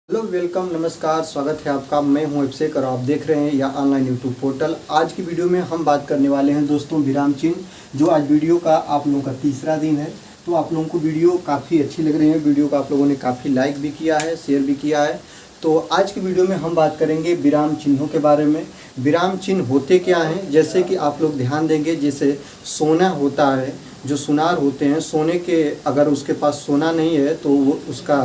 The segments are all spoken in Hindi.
हेलो वेलकम नमस्कार, स्वागत है आपका। मैं हूं अभिषेक और आप देख रहे हैं या ऑनलाइन यूट्यूब पोर्टल। आज की वीडियो में हम बात करने वाले हैं दोस्तों विराम चिन्ह, जो आज वीडियो का आप लोगों का तीसरा दिन है। तो आप लोगों को वीडियो काफ़ी अच्छी लग रही है, वीडियो का आप लोगों ने काफ़ी लाइक भी किया है, शेयर भी किया है। तो आज की वीडियो में हम बात करेंगे विराम चिन्हों के बारे में। विराम चिन्ह होते क्या हैं, जैसे कि आप लोग ध्यान देंगे, जैसे सोना होता है, जो सुनार होते हैं, सोने के अगर उसके पास सोना नहीं है तो वो उसका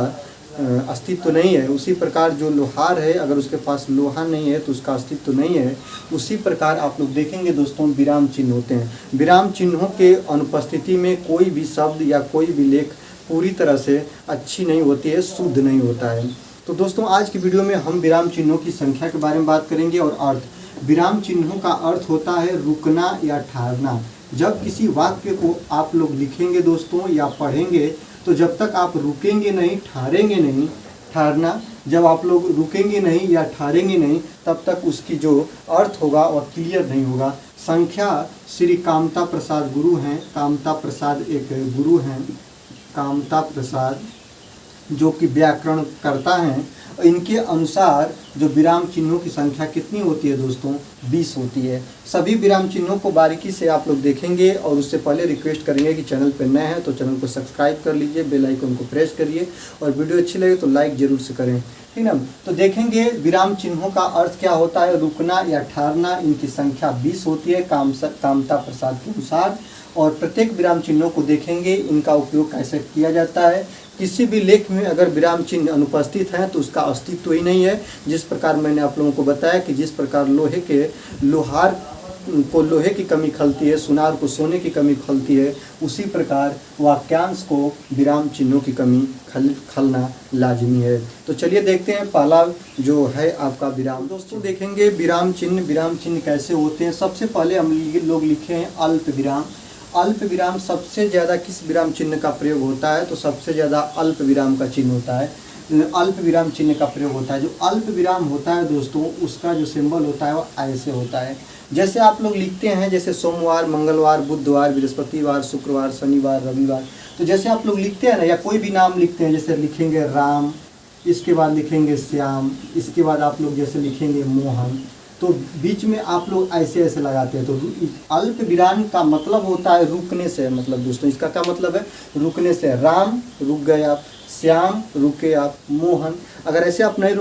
अस्तित्व तो नहीं है। उसी प्रकार जो लोहार है, अगर उसके पास लोहा नहीं है तो उसका अस्तित्व तो नहीं है। उसी प्रकार आप लोग देखेंगे दोस्तों विराम चिन्ह होते हैं। विराम चिन्हों के अनुपस्थिति में कोई भी शब्द या कोई भी लेख पूरी तरह से अच्छी नहीं होती है, शुद्ध नहीं होता है। तो दोस्तों आज की वीडियो में हम विराम चिन्हों की संख्या के बारे में बात करेंगे और अर्थ। विराम चिन्हों का अर्थ होता है रुकना या ठहरना। जब किसी वाक्य को आप लोग लिखेंगे दोस्तों या पढ़ेंगे, तो जब तक आप रुकेंगे नहीं, ठहरेंगे नहीं, ठहरना, जब आप लोग रुकेंगे नहीं या ठहरेंगे नहीं, तब तक उसकी जो अर्थ होगा वह क्लियर नहीं होगा। संख्या श्री कामता प्रसाद गुरु हैं, कामता प्रसाद एक गुरु हैं, कामता प्रसाद जो कि व्याकरण करता हैं। इनके अनुसार जो विराम चिन्हों की संख्या कितनी होती है दोस्तों, 20 होती है। सभी विराम चिन्हों को बारीकी से आप लोग देखेंगे और उससे पहले रिक्वेस्ट करेंगे कि चैनल पर नए हैं तो चैनल को सब्सक्राइब कर लीजिए, बेल आइकन को प्रेस करिए और वीडियो अच्छी लगे तो लाइक जरूर से करें, ठीक ना। तो देखेंगे विराम चिन्हों का अर्थ क्या होता है, रुकना या ठहरना। इनकी संख्या 20 होती है कामता प्रसाद के अनुसार। और प्रत्येक विराम चिन्हों को देखेंगे, इनका उपयोग कैसे किया जाता है। किसी भी लेख में अगर विराम चिन्ह अनुपस्थित है तो उसका अस्तित्व ही नहीं है। जिस प्रकार मैंने आप लोगों को बताया कि जिस प्रकार लोहार को लोहे की कमी खलती है, सुनार को सोने की कमी खलती है, उसी प्रकार वाक्यांश को विराम चिन्हों की कमी खलना लाजमी है। तो चलिए देखते हैं पहला जो है आपका विराम। दोस्तों देखेंगे विराम चिन्ह कैसे होते हैं। सबसे पहले हम लोग लिखे हैं अल्प विराम। अल्प विराम सबसे ज़्यादा किस विराम चिन्ह का प्रयोग होता है, तो सबसे ज़्यादा अल्प विराम का चिन्ह होता है, अल्प विराम चिन्ह का प्रयोग होता है। जो अल्प विराम होता है दोस्तों, उसका जो सिंबल होता है वो ऐसे होता है। जैसे आप लोग लिखते हैं, जैसे सोमवार, मंगलवार, बुधवार, बृहस्पतिवार, शुक्रवार, शनिवार, रविवार। तो जैसे आप लोग लिखते हैं ना, या कोई भी नाम लिखते हैं, जैसे लिखेंगे राम, इसके बाद लिखेंगे श्याम, इसके बाद आप लोग जैसे लिखेंगे मोहन, तो बीच में आप लोग ऐसे ऐसे लगाते हैं। तो अल्प विराम का मतलब होता है रुकने से। मतलब दोस्तों इसका क्या मतलब है, रुकने से। राम रुक गए आप, श्याम रुके आप, मोहन। अगर ऐसे आप नहीं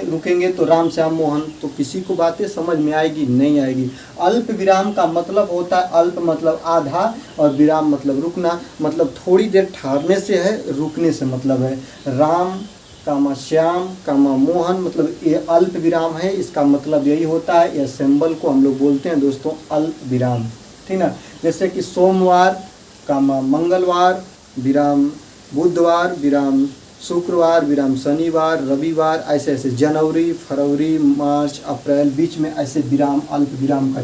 रुकेंगे तो राम श्याम मोहन, तो किसी को बातें समझ में आएगी नहीं आएगी। अल्प विराम का मतलब होता है, अल्प मतलब आधा और विराम मतलब रुकना, मतलब थोड़ी देर ठहरने से है, रुकने से मतलब है। राम कामा श्याम कामा मोहन, मतलब ये अल्प विराम है। इसका मतलब यही होता है। यह सिंबल को हम लोग बोलते हैं दोस्तों अल्प विराम, ठीक ना। जैसे कि सोमवार कामा मंगलवार, विराम बुधवार, विराम शुक्रवार, विराम शनिवार, रविवार, ऐसे ऐसे जनवरी, फरवरी, मार्च, अप्रैल, बीच में ऐसे विराम अल्प विराम का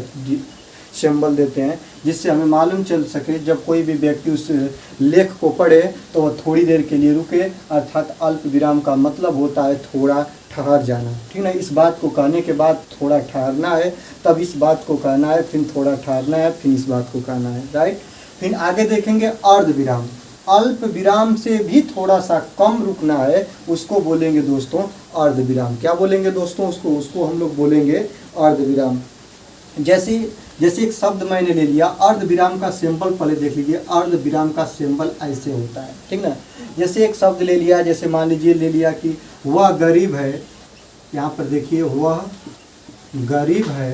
सिंबल देते हैं, जिससे हमें मालूम चल सके जब कोई भी व्यक्ति उस लेख को पढ़े तो वह थोड़ी देर के लिए रुके। अर्थात अल्प विराम का मतलब होता है थोड़ा ठहर जाना, ठीक ना। इस बात को कहने के बाद थोड़ा ठहरना है, तब इस बात को कहना है, फिर थोड़ा ठहरना है, फिर इस बात को कहना है, राइट। फिर आगे देखेंगे अर्ध विराम। अल्प विराम से भी थोड़ा सा कम रुकना है, उसको बोलेंगे दोस्तों अर्ध विराम। क्या बोलेंगे दोस्तों, उसको हम लोग बोलेंगे अर्ध विराम। जैसे एक शब्द मैंने ले लिया, अर्ध विराम का सिंबल पहले देख लीजिए। अर्ध विराम का सिंबल ऐसे होता है, ठीक ना। जैसे एक शब्द ले लिया, जैसे मान लीजिए ले लिया कि वह गरीब है। यहाँ पर देखिए, वह गरीब है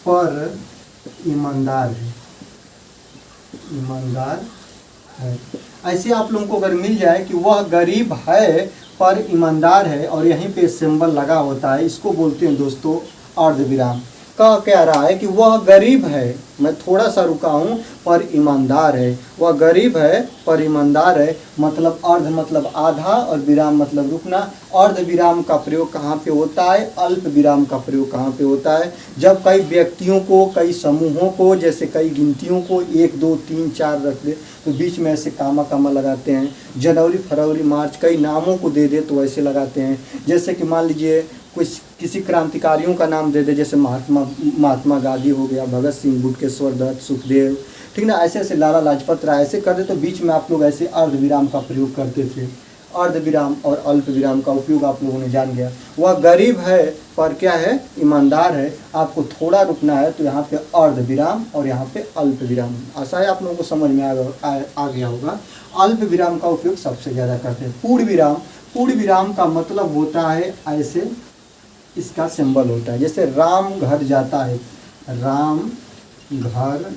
पर ईमानदार है, ईमानदार है। ऐसे आप लोगों को अगर मिल जाए कि वह गरीब है पर ईमानदार है और यहीं पे सिंबल लगा होता है, इसको बोलते हैं दोस्तों अर्ध विराम। कह क्या रहा है कि वह गरीब है, मैं थोड़ा सा रुका हूँ, पर ईमानदार है। वह गरीब है पर ईमानदार है, मतलब अर्ध मतलब आधा और विराम मतलब रुकना। अर्ध विराम का प्रयोग कहाँ पे होता है, अल्प विराम का प्रयोग कहाँ पे होता है, जब कई व्यक्तियों को, कई समूहों को, जैसे कई गिनतियों को 1 2 3 4 रख दे तो बीच में ऐसे कामा लगाते हैं। जनवरी, फरवरी, मार्च, कई नामों को दे दे तो ऐसे लगाते हैं। जैसे कि मान लीजिए किसी क्रांतिकारियों का नाम दे दे, जैसे महात्मा गांधी हो गया, भगत सिंह, बुटकेश्वर दत्त, सुखदेव, ठीक ना। ऐसे ऐसे लाला लाजपत राय ऐसे कर दे तो बीच में आप लोग ऐसे अर्ध विराम का प्रयोग करते थे। अर्ध विराम और अल्प विराम का उपयोग आप लोगों ने जान गया। वह गरीब है पर क्या है, ईमानदार है। आपको थोड़ा रुकना है तो यहाँ पे अर्ध विराम और यहाँ पे अल्प विराम। आशा है आप लोगों को समझ में आ गया होगा। अल्प विराम का उपयोग सबसे ज़्यादा करते हैं। पूर्ण विराम, पूर्ण विराम का मतलब होता है ऐसे, इसका सिंबल होता है जैसे राम घर जाता है, राम घर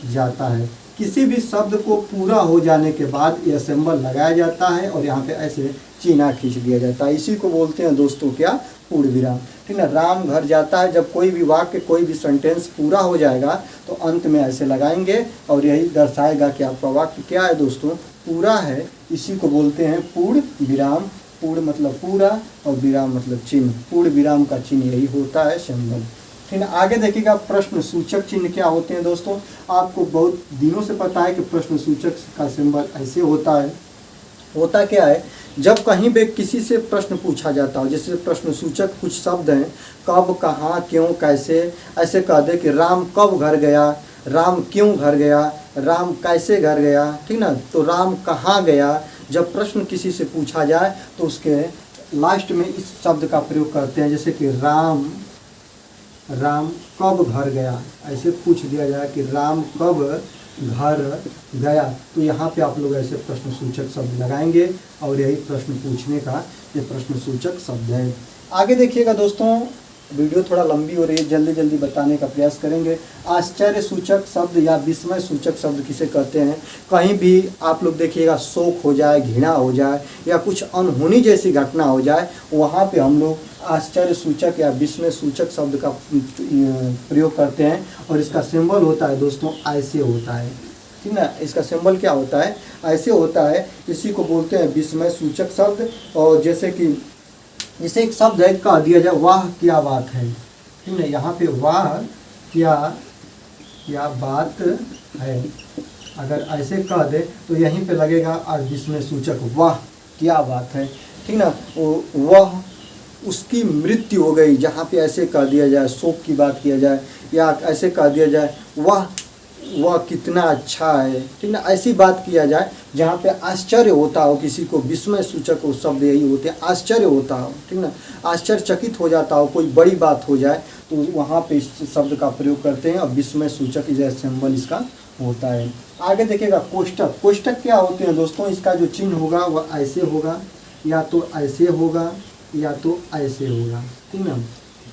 जाता है। किसी भी शब्द को पूरा हो जाने के बाद यह सिंबल लगाया जाता है और यहाँ पे ऐसे चीना खींच दिया जाता है। इसी को बोलते हैं दोस्तों क्या, पूर्ण विराम। ठीक है, राम घर जाता है। जब कोई भी वाक्य, कोई भी सेंटेंस पूरा हो जाएगा तो अंत में ऐसे लगाएंगे और यही दर्शाएगा कि आपका वाक्य क्या है दोस्तों, पूरा है। इसी को बोलते हैं पूर्ण विराम। पूर्ण मतलब पूरा और विराम मतलब चिन्ह। पूर्ण विराम का चिन्ह यही होता है सिंबल। ठीक है, आगे देखिएगा प्रश्न सूचक चिन्ह क्या होते हैं दोस्तों। आपको बहुत दिनों से पता है कि प्रश्न सूचक का सिंबल ऐसे होता है। होता क्या है, जब कहीं भी किसी से प्रश्न पूछा जाता हो, जैसे प्रश्न सूचक कुछ शब्द हैं, कब, कहाँ, क्यों, कैसे, ऐसे कह दे कि राम कब घर गया, राम क्यों घर गया, राम कैसे घर गया। ठीक ना, तो राम कहाँ गया। जब प्रश्न किसी से पूछा जाए तो उसके लास्ट में इस शब्द का प्रयोग करते हैं, जैसे कि राम कब घर गया। ऐसे पूछ दिया जाए कि राम कब घर गया, तो यहाँ पे आप लोग ऐसे प्रश्न सूचक शब्द लगाएंगे और यही प्रश्न पूछने का ये प्रश्न सूचक शब्द है। आगे देखिएगा दोस्तों, वीडियो थोड़ा लंबी हो रही है, जल्दी जल्दी बताने का प्रयास करेंगे। आश्चर्य सूचक शब्द या विस्मय सूचक शब्द किसे कहते हैं। कहीं भी आप लोग देखिएगा शोक हो जाए, घृणा हो जाए या कुछ अनहोनी जैसी घटना हो जाए, वहाँ पे हम लोग आश्चर्य सूचक या विस्मय सूचक शब्द का प्रयोग करते हैं और इसका सिंबल होता है दोस्तों ऐसे होता है। ठीक ना, इसका सिंबल क्या होता है, ऐसे होता है। इसी को बोलते हैं विस्मय सूचक शब्द। और जैसे एक शब्द है, कह दिया जाए वाह क्या बात है। ठीक है, यहाँ पे वाह क्या बात है, अगर ऐसे कह दे तो यहीं पे लगेगा और विस्मय सूचक वाह क्या बात है। ठीक ना, वह उसकी मृत्यु हो गई, जहाँ पे ऐसे कह दिया जाए, शोक की बात किया जाए, या ऐसे कह दिया जाए वह कितना अच्छा है। ठीक ना, ऐसी बात किया जाए जहाँ पे आश्चर्य होता हो किसी को। विस्मय सूचक वो शब्द यही होते हैं, आश्चर्य होता हो। ठीक ना, आश्चर्यचकित हो जाता हो, कोई बड़ी बात हो जाए तो वहाँ पे इस शब्द का प्रयोग करते हैं और विस्मय सूचक जैसे सिंबल इसका होता है। आगे देखिएगा कोष्टक। कोष्टक क्या होते हैं दोस्तों, इसका जो चिन्ह होगा वह ऐसे होगा, या तो ऐसे होगा या तो ऐसे होगा। ठीक ना,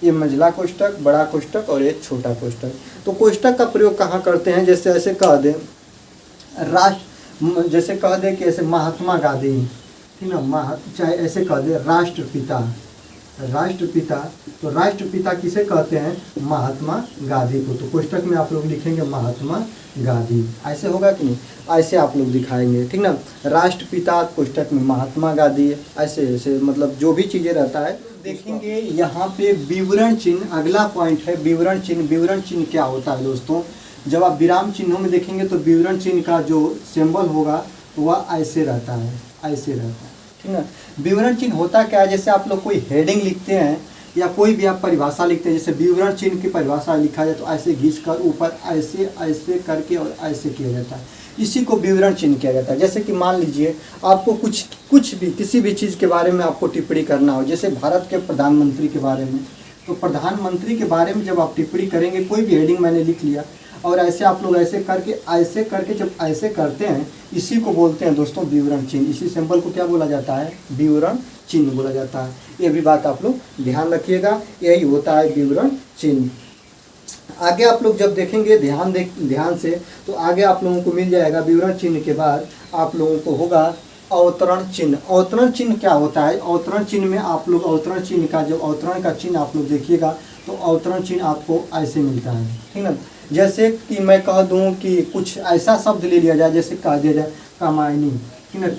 ये मंझला कोष्टक, बड़ा कोष्टक और एक छोटा कोष्टक। तो कोष्टक का प्रयोग कहाँ करते हैं, जैसे ऐसे कह दें जैसे कह दें कि ऐसे महात्मा गांधी। ठीक ना, चाहे ऐसे कह दें राष्ट्रपिता। तो राष्ट्रपिता किसे कहते हैं, महात्मा गांधी को। तो कोष्टक में आप लोग लिखेंगे महात्मा गांधी। ऐसे होगा कि नहीं, ऐसे आप लोग दिखाएंगे। ठीक ना, राष्ट्रपिता कोष्टक में महात्मा गांधी, ऐसे मतलब जो भी चीज़ें रहता है देखेंगे। यहाँ पे विवरण चिन्ह अगला पॉइंट है, विवरण चिन्ह। विवरण चिन्ह क्या होता है दोस्तों, जब आप विराम चिन्हों में देखेंगे तो विवरण चिन्ह का जो सिंबल होगा वह ऐसे रहता है, ऐसे रहता है। ठीक है, विवरण चिन्ह होता क्या है, जैसे आप लोग कोई हेडिंग लिखते हैं या कोई भी आप परिभाषा लिखते हैं, जैसे विवरण चिन्ह की परिभाषा लिखा जाए तो ऐसे घिस कर ऊपर ऐसे करके और ऐसे किया जाता है। इसी को विवरण चिन्ह किया जाता है। जैसे कि मान लीजिए आपको कुछ भी किसी भी चीज़ के बारे में आपको टिप्पणी करना हो, जैसे भारत के प्रधानमंत्री के बारे में, तो प्रधानमंत्री के बारे में जब आप टिप्पणी करेंगे, कोई भी हेडिंग मैंने लिख लिया और ऐसे आप लोग ऐसे करके जब ऐसे करते हैं, इसी को बोलते हैं दोस्तों विवरण चिन्ह। इसी सिंबल को क्या बोला जाता है, विवरण चिन्ह बोला जाता है। ये भी बात आप लोग ध्यान रखिएगा, यही होता है विवरण चिन्ह। आगे आप लोग जब देखेंगे ध्यान से, तो आगे आप लोगों को मिल जाएगा विवरण चिन्ह के बाद आप लोगों को होगा अवतरण चिन्ह। अवतरण चिन्ह क्या होता है, अवतरण चिन्ह में आप लोग अवतरण चिन्ह का जब अवतरण का चिन्ह आप लोग देखिएगा तो अवतरण चिन्ह आपको ऐसे मिलता है। ठीक है, जैसे कि मैं कह दूं कि कुछ ऐसा शब्द ले लिया जाए, जैसे कह दिया जाए कामायनी। ठीक है,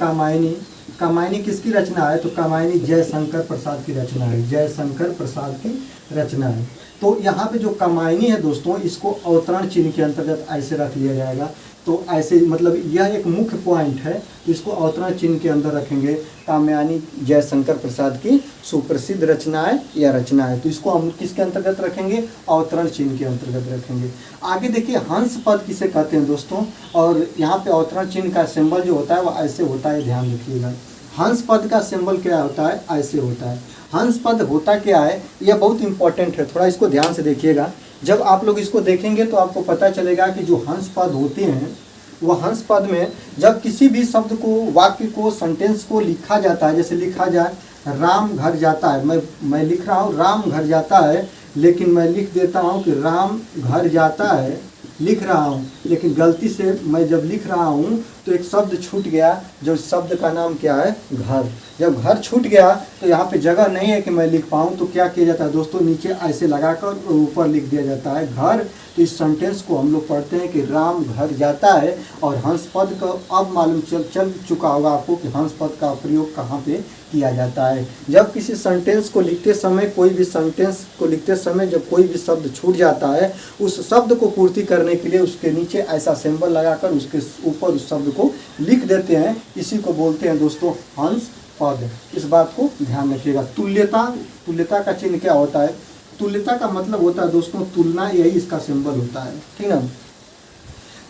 कामायनी किसकी रचना है, तो कामायनी जयशंकर प्रसाद की रचना है, जयशंकर प्रसाद की रचना है। तो यहाँ पे जो कामायनी है दोस्तों, इसको अवतरण चिन्ह के अंतर्गत ऐसे रख लिया जाएगा। तो ऐसे मतलब यह एक मुख्य पॉइंट है, तो इसको अवतरण चिन्ह के अंदर रखेंगे। कामयानी जयशंकर प्रसाद की सुप्रसिद्ध रचनाएं या रचनाएं, तो इसको हम किसके अंतर्गत रखेंगे, अवतरण चिन्ह के अंतर्गत रखेंगे। आगे देखिए हंस पद किसे कहते हैं दोस्तों, और यहाँ पे अवतरण चिन्ह का सिंबल जो होता है वह ऐसे होता है, ध्यान रखिएगा। हंस पद का सिंबल क्या होता है, ऐसे होता है। हंस पद होता क्या है, यह बहुत इंपॉर्टेंट है, थोड़ा इसको ध्यान से देखिएगा। जब आप लोग इसको देखेंगे तो आपको पता चलेगा कि जो हंस पद होते हैं वह हंस पद में जब किसी भी शब्द को, वाक्य को, सेंटेंस को लिखा जाता है, जैसे लिखा जाए राम घर जाता है, मैं लिख रहा हूँ राम घर जाता है, लेकिन मैं लिख देता हूँ कि राम घर जाता है, लिख रहा हूँ, लेकिन गलती से मैं जब लिख रहा हूँ तो एक शब्द छूट गया, जो शब्द का नाम क्या है, घर। जब घर छूट गया तो यहाँ पे जगह नहीं है कि मैं लिख पाऊँ, तो क्या किया जाता है दोस्तों, नीचे ऐसे लगाकर ऊपर लिख दिया जाता है घर। तो इस सेंटेंस को हम लोग पढ़ते हैं कि राम घर जाता है। और हंस पद का अब मालूम चल चुका होगा आपको कि हंस पद का प्रयोग कहाँ पे किया जाता है। जब किसी सेंटेंस को लिखते समय, कोई भी सेंटेंस को लिखते समय जब कोई भी शब्द छूट जाता है, उस शब्द को पूर्ति करने के लिए उसके नीचे ऐसा सिंबल लगाकर उसके ऊपर उस शब्द को लिख देते हैं। इसी को बोलते हैं दोस्तों हंस पद। इस बात को ध्यान रखिएगा। तुल्यता का चिन्ह क्या होता है, तुल्यता का मतलब होता है दोस्तों तुलना, यही इसका सिंबल होता है, ठीक ना।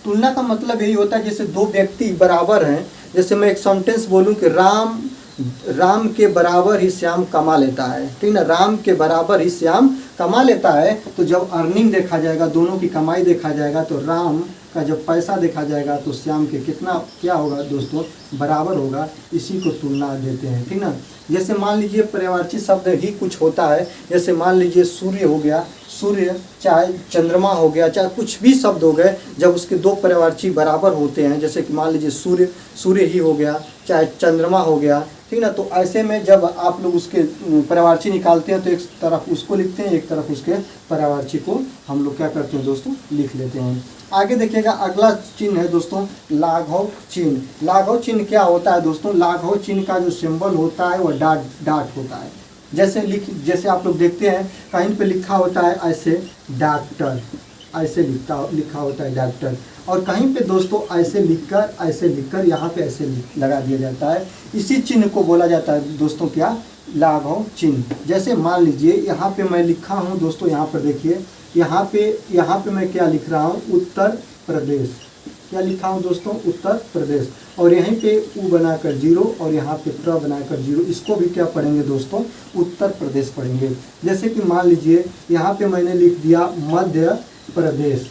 तुलना का मतलब यही होता है जैसे दो व्यक्ति बराबर हैं, जैसे मैं एक सेंटेंस बोलूं कि राम के बराबर ही श्याम कमा लेता है, ठीक ना, राम के बराबर ही श्याम कमा लेता है। तो जब अर्निंग देखा जाएगा, दोनों की कमाई देखा जाएगा, तो राम का जब पैसा देखा जाएगा तो श्याम के कितना क्या होगा दोस्तों, बराबर होगा। इसी को तुलना देते हैं, ठीक ना। जैसे मान लीजिए पर्यायवाची शब्द ही कुछ होता है, जैसे मान लीजिए सूर्य हो गया, सूर्य, चाहे चंद्रमा हो गया, चाहे कुछ भी शब्द हो गए, जब उसके दो पर्यायवाची बराबर होते हैं, जैसे कि मान लीजिए सूर्य ही हो गया, चाहे चंद्रमा हो गया, ठीक ना। तो ऐसे में जब आप लोग उसके पर्यायवाची निकालते हैं तो एक तरफ उसको लिखते हैं, एक तरफ उसके पर्यायवाची को हम लोग क्या करते हैं दोस्तों, लिख लेते हैं। आगे देखिएगा, अगला चिन्ह है दोस्तों लाघव चिन्ह। लाघव चिन्ह क्या होता है दोस्तों, लाघव चिन्ह का जो सिंबल होता है वह डाट होता है। जैसे आप लोग देखते हैं कहीं पे लिखा होता है ऐसे डॉक्टर, ऐसे लिखा होता है डॉक्टर, और कहीं पे दोस्तों ऐसे लिखकर यहाँ पे ऐसे लगा दिया जाता है। इसी चिन्ह को बोला जाता है दोस्तों क्या, लाघव चिन्ह। जैसे मान लीजिए यहाँ पे मैं लिखा हूँ दोस्तों, यहाँ पर देखिए, यहाँ पे मैं क्या लिख रहा हूँ, उत्तर प्रदेश। क्या लिखा हूँ दोस्तों, उत्तर प्रदेश। और यहीं पे ऊ बनाकर 0 और यहाँ पे प्र बनाकर 0, इसको भी क्या पढ़ेंगे दोस्तों, उत्तर प्रदेश पढ़ेंगे। जैसे कि मान लीजिए यहाँ पे मैंने लिख दिया मध्य प्रदेश,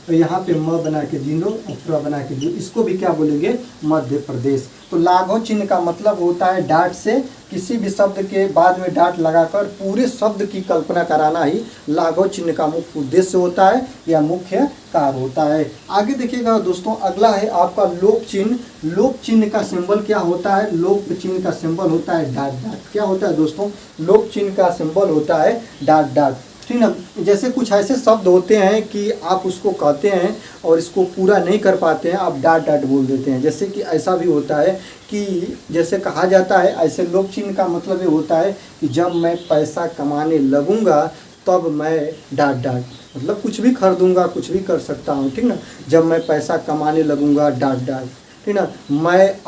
तो यहाँ पे म बना के 0 और प्र बना के 0, इसको भी क्या बोलेंगे, मध्य प्रदेश। तो लाघव चिन्ह का मतलब होता है डाट से किसी भी शब्द के बाद में डाट लगाकर पूरे शब्द की कल्पना कराना ही लाघव चिन्ह का मुख्य उद्देश्य होता है या मुख्य कार्य होता है। आगे देखिएगा दोस्तों, अगला है आपका लोक चिन्ह। लोक चिन्ह का सिंबल क्या होता है, लोक चिन्ह का सिंबल होता है डाट। क्या होता है दोस्तों, लोक चिन्ह का सिंबल होता है डाट, ठीक ना। जैसे कुछ ऐसे शब्द होते हैं कि आप उसको कहते हैं और इसको पूरा नहीं कर पाते हैं, आप डाट बोल देते हैं। जैसे कि ऐसा भी होता है कि जैसे कहा जाता है, ऐसे लोक चिन्ह का मतलब ये होता है कि जब मैं पैसा कमाने लगूंगा तब मैं डाट, मतलब कुछ भी खरीदूंगा, कुछ भी कर सकता हूँ, ठीक ना। जब मैं पैसा कमाने लगूंगा डाट, ठीक ना। मैं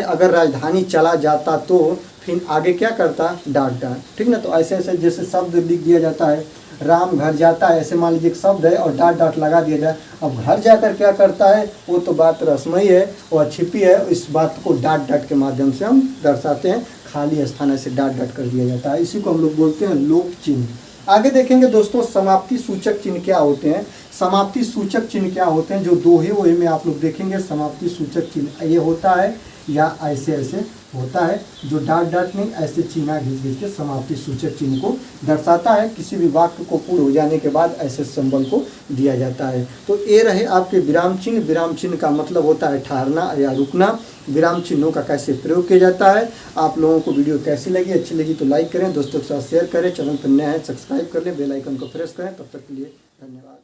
अगर राजधानी चला जाता तो फिर आगे क्या करता, डाट, ठीक ना। तो ऐसे जैसे शब्द लिख दिया जाता है, राम घर जाता है, ऐसे मान लीजिए एक शब्द है और डाट लगा दिया जाए। अब घर जाकर क्या करता है, वो तो बात रस्मई है, वो छिपी है, इस बात को डाट के माध्यम से हम दर्शाते हैं, खाली स्थान ऐसे डाट कर दिया जाता है। इसी को हम लोग बोलते हैं लोक चिन्ह। आगे देखेंगे दोस्तों समाप्ति सूचक चिन्ह क्या होते हैं। समाप्ति सूचक चिन्ह क्या होते हैं, जो दोहे वोहे में आप लोग देखेंगे समाप्ति सूचक चिन्ह ये होता है या ऐसे होता है, जो डाट नहीं ऐसे चिन्ह घिस के समाप्ति सूचक चिन्ह को दर्शाता है। किसी भी वाक्य को पूर्ण हो जाने के बाद ऐसे सिंबल को दिया जाता है। तो ये रहे आपके विराम चिन्ह। विराम चिन्ह का मतलब होता है ठहरना या रुकना। विराम चिन्हों का कैसे प्रयोग किया जाता है। आप लोगों को वीडियो कैसी लगी, अच्छी लगी तो लाइक करें, दोस्तों के साथ शेयर करें, चैनल पर नया है सब्सक्राइब कर लें, बेल आइकन को प्रेस करें। तब तक के लिए धन्यवाद।